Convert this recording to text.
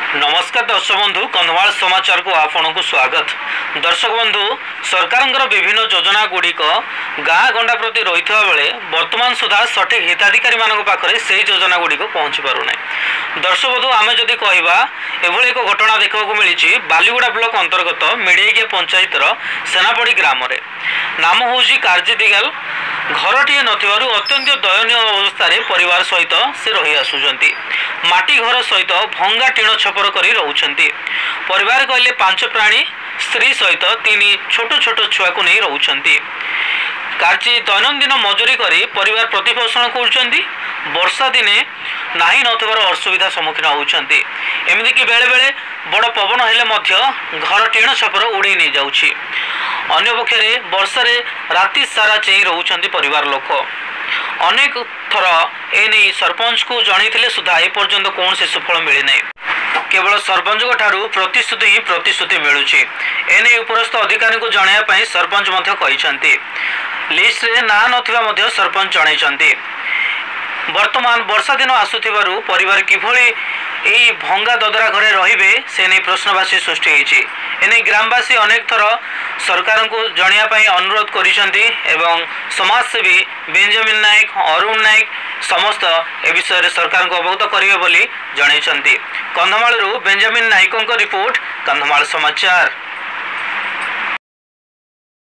नमस्कार दर्शक बंधु कंधमाल समाचार को आपन को स्वागत। दर्शक बंधु सरकार विभिन्न योजना गुड़िक गाँ गंडा प्रति रही बेले वर्तमान सुधा सठिक हिताधिकारी मान पाखे से योजना गुड़िक पहुँची पारना। दर्शक बंधु आम जदि कहवा एभली एक घटना देखा मिली बालीगुड़ा ब्लॉक अंतर्गत मिड़ेगिया पंचायतर सेनापड़ी ग्राम नाम हूँ कार्जी दिगाल। घरटीए नथिबारु अत्यंत दयनीय अवस्था परिवार सहित से रही आसुचंती। माटी घर सहित भंगा टीण छपर करी रहउचंती। परिवार कहले 5 प्राणी स्त्री सहित 3 छोट छोट छुआ को नहीं रहउचंती। कार्जी दैनंदिन मजूरी करी परिवार प्रतिपोषण करुचंती। वर्षा दिने नाही नथिबार असुविधा सम्मुखीन होउचंती। एमिति कि बेले बेले बड़ पवन हेले मध्य घर टीण छपर उड़ी नहीं जाउछि। अन्य पक्षरे वर्षा रे राति सारा चेई रहउचंती परिवार लोक। अनेक थर एने सरपंच को जणैथिले सुधा ए पर्यंत कौन से सफल मिले नहीं। केवल सरपंच ठारू प्रतिश्रुति ही प्रतिश्रुति मिलुछि। एने उपरस्थ अधिकारी को जणाया पई सरपंच मध्य कहिसंती। लिस्ट रे ना नथिबा मध्य सरपंच जणाइसंती। वर्तमान वर्षा दिन आसुथिबारु परिवार किभली एई भंगा ददरा घरे रहिबे से नै प्रश्नवाची सृष्टि होइछि। एने ग्रामवासी अनेक थर सरकार को जणिया पई अनुरोध करिसंती एवं समाजसेवी बेंजामिन नायक अरुण नायक समस्त ए विषय रे सरकार को अवगत करिवे बोली जणाइसंती। कंधमाल बेंजामिन नायकों रिपोर्ट कंधमाल समाचार।